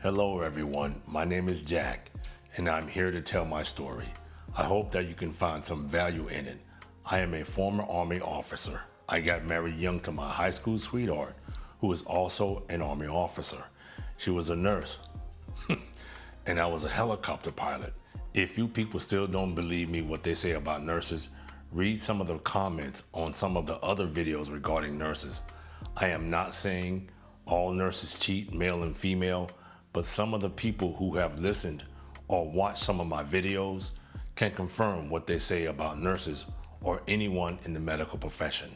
Hello everyone, my name is Jack, and I'm here to tell my story. I hope that you can find some value in it. I am a former Army officer. I got married young to my high school sweetheart, who was also an Army officer. She was a nurse, and I was a helicopter pilot. If you people still don't believe me what they say about nurses, read some of the comments on some of the other videos regarding nurses. I am not saying all nurses cheat, male and female, but some of the people who have listened or watched some of my videos can confirm what they say about nurses or anyone in the medical profession.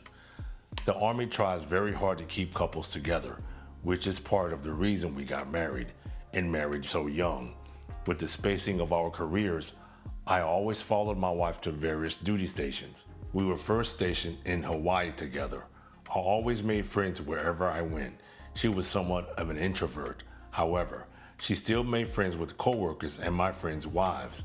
The Army tries very hard to keep couples together, which is part of the reason we got married and married so young. With the spacing of our careers, I always followed my wife to various duty stations. We were first stationed in Hawaii together. I always made friends wherever I went. She was somewhat of an introvert. However, she still made friends with coworkers and my friends' wives.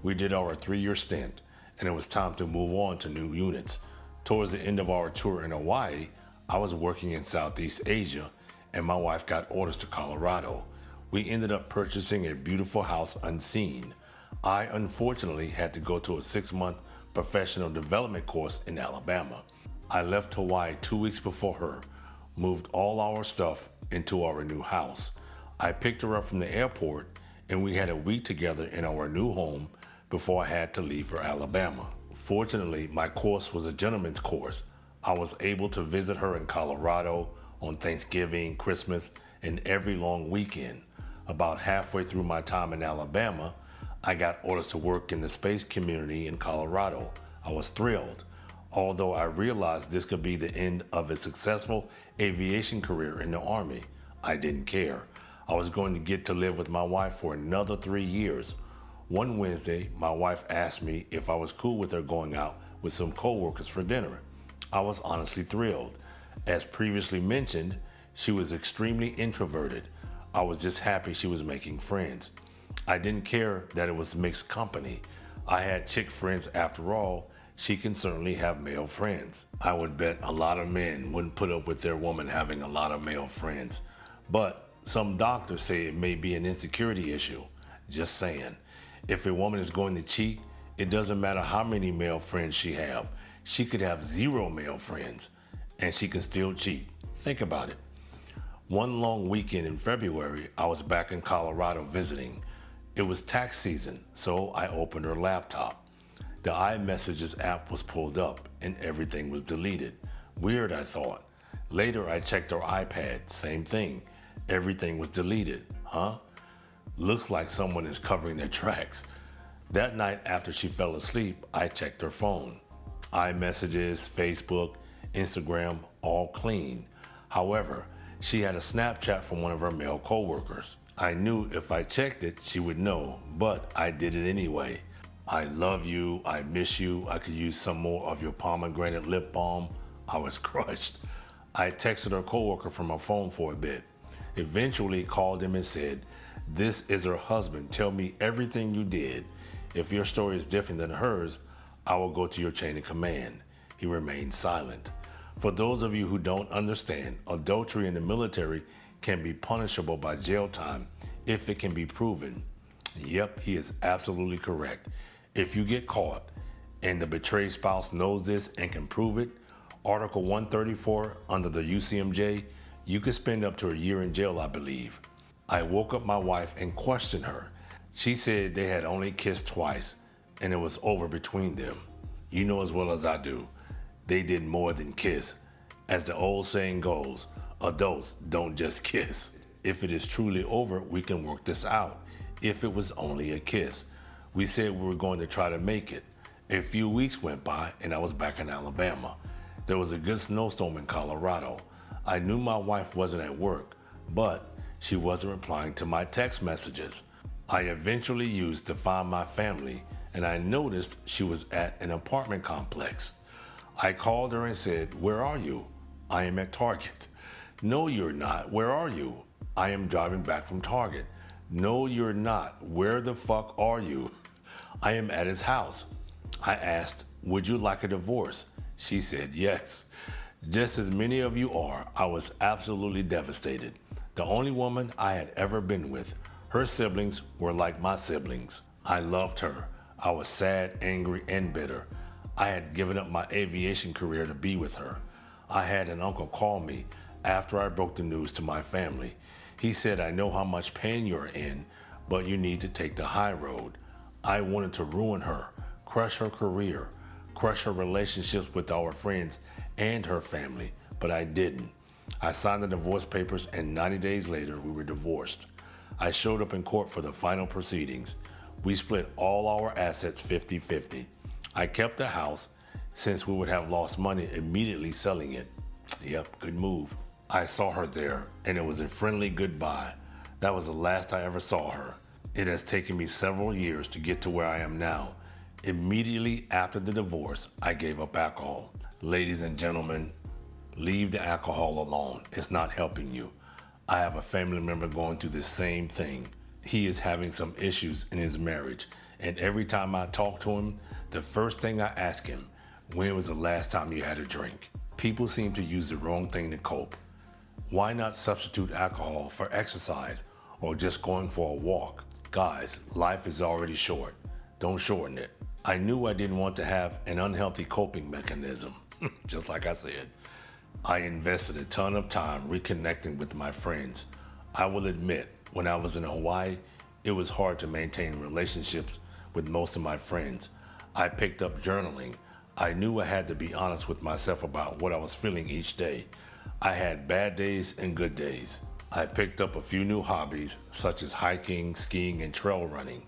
We did our 3-year stint, and it was time to move on to new units. Towards the end of our tour in Hawaii, I was working in Southeast Asia, and my wife got orders to Colorado. We ended up purchasing a beautiful house unseen. I unfortunately had to go to a 6-month professional development course in Alabama. I left Hawaii 2 weeks before her, moved all our stuff into our new house. I picked her up from the airport, and we had a week together in our new home before I had to leave for Alabama. Fortunately, my course was a gentleman's course. I was able to visit her in Colorado on Thanksgiving, Christmas, and every long weekend. About halfway through my time in Alabama, I got orders to work in the space community in Colorado. I was thrilled. Although I realized this could be the end of a successful aviation career in the Army, I didn't care. I was going to get to live with my wife for another 3 years. One Wednesday, my wife asked me if I was cool with her going out with some coworkers for dinner. I was honestly thrilled. As previously mentioned, she was extremely introverted. I was just happy she was making friends. I didn't care that it was mixed company. I had chick friends after all. She can certainly have male friends. I would bet a lot of men wouldn't put up with their woman having a lot of male friends. But some doctors say it may be an insecurity issue. Just saying. If a woman is going to cheat, it doesn't matter how many male friends she have. She could have 0 male friends, and she can still cheat. Think about it. One long weekend in February, I was back in Colorado visiting. It was tax season, so I opened her laptop. The iMessages app was pulled up and everything was deleted. Weird, I thought. Later, I checked her iPad, same thing. Everything was deleted. Huh? Looks like someone is covering their tracks. That night after she fell asleep, I checked her phone. iMessages, Facebook, Instagram, all clean. However, she had a Snapchat from one of her male coworkers. I knew if I checked it, she would know, but I did it anyway. I love you, I miss you, I could use some more of your pomegranate lip balm. I was crushed. I texted her coworker from her phone for a bit. Eventually called him and said, "This is her husband, tell me everything you did. If your story is different than hers, I will go to your chain of command." He remained silent. For those of you who don't understand, adultery in the military can be punishable by jail time if it can be proven. Yep, he is absolutely correct. If you get caught and the betrayed spouse knows this and can prove it, Article 134 under the UCMJ, you could spend up to a year in jail, I believe. I woke up my wife and questioned her. She said they had only kissed twice and it was over between them. You know as well as I do, they did more than kiss. As the old saying goes, adults don't just kiss. If it is truly over, we can work this out. If it was only a kiss. We said we were going to try to make it. A few weeks went by and I was back in Alabama. There was a good snowstorm in Colorado. I knew my wife wasn't at work, but she wasn't replying to my text messages. I eventually used to find my family and I noticed she was at an apartment complex. I called her and said, "Where are you?" "I am at Target." "No, you're not. Where are you?" "I am driving back from Target." "No, you're not. Where the fuck are you?" "I am at his house." I asked, "Would you like a divorce?" She said, "Yes." Just as many of you are, I was absolutely devastated. The only woman I had ever been with. Her siblings were like my siblings. I loved her. I was sad, angry, and bitter. I had given up my aviation career to be with her. I had an uncle call me after I broke the news to my family. He said, "I know how much pain you're in, but you need to take the high road." I wanted to ruin her, crush her career, crush her relationships with our friends and her family, but I didn't. I signed the divorce papers, and 90 days later, we were divorced. I showed up in court for the final proceedings. We split all our assets 50-50. I kept the house since we would have lost money immediately selling it. Yep, good move. I saw her there, and it was a friendly goodbye. That was the last I ever saw her. It has taken me several years to get to where I am now. Immediately after the divorce, I gave up alcohol. Ladies and gentlemen, leave the alcohol alone. It's not helping you. I have a family member going through the same thing. He is having some issues in his marriage, and every time I talk to him, the first thing I ask him, when was the last time you had a drink? People seem to use the wrong thing to cope. Why not substitute alcohol for exercise or just going for a walk? Guys, life is already short. Don't shorten it. I knew I didn't want to have an unhealthy coping mechanism, just like I said. I invested a ton of time reconnecting with my friends. I will admit, when I was in Hawaii, it was hard to maintain relationships with most of my friends. I picked up journaling. I knew I had to be honest with myself about what I was feeling each day. I had bad days and good days. I picked up a few new hobbies, such as hiking, skiing, and trail running.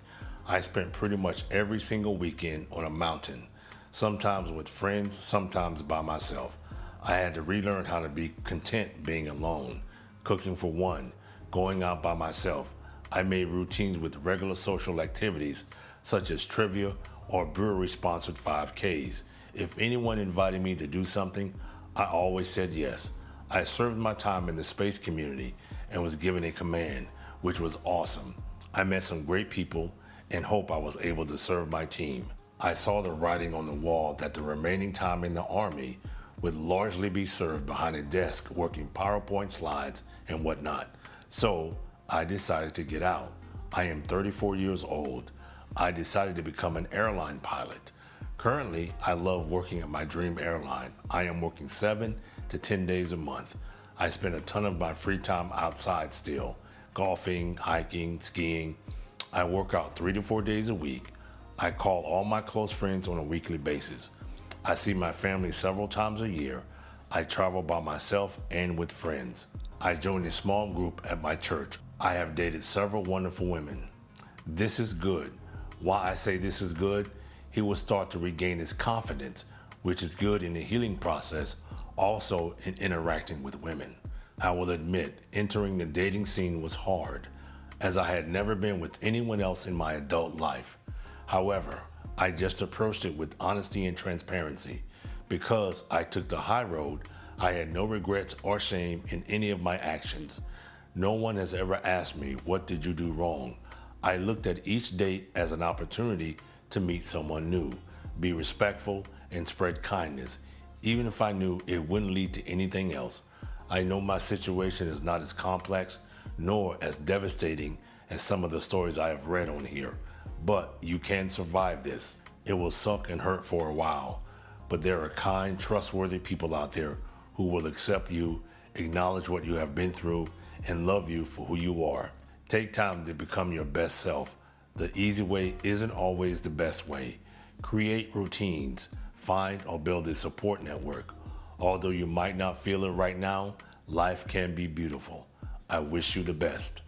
I spent pretty much every single weekend on a mountain, sometimes with friends, sometimes by myself. I had to relearn how to be content being alone, cooking for one, going out by myself. I made routines with regular social activities, such as trivia or brewery-sponsored 5Ks. If anyone invited me to do something, I always said yes. I served my time in the space community and was given a command, which was awesome. I met some great people and hope I was able to serve my team. I saw the writing on the wall that the remaining time in the Army would largely be served behind a desk working PowerPoint slides and whatnot. So I decided to get out. I am 34 years old. I decided to become an airline pilot. Currently, I love working at my dream airline. I am working 7 to 10 days a month. I spend a ton of my free time outside still, golfing, hiking, skiing. I work out 3 to 4 days a week. I call all my close friends on a weekly basis. I see my family several times a year. I travel by myself and with friends. I joined a small group at my church. I have dated several wonderful women. This is good. Why I say this is good? He will start to regain his confidence, which is good in the healing process, also in interacting with women. I will admit, entering the dating scene was hard, as I had never been with anyone else in my adult life. However, I just approached it with honesty and transparency. Because I took the high road, I had no regrets or shame in any of my actions. No one has ever asked me, "What did you do wrong?" I looked at each date as an opportunity to meet someone new, be respectful, and spread kindness, even if I knew it wouldn't lead to anything else. I know my situation is not as complex nor as devastating as some of the stories I have read on here, but you can survive this. It will suck and hurt for a while, but there are kind, trustworthy people out there who will accept you, acknowledge what you have been through, and love you for who you are. Take time to become your best self. The easy way isn't always the best way. Create routines. Find or build a support network. Although you might not feel it right now, life can be beautiful. I wish you the best.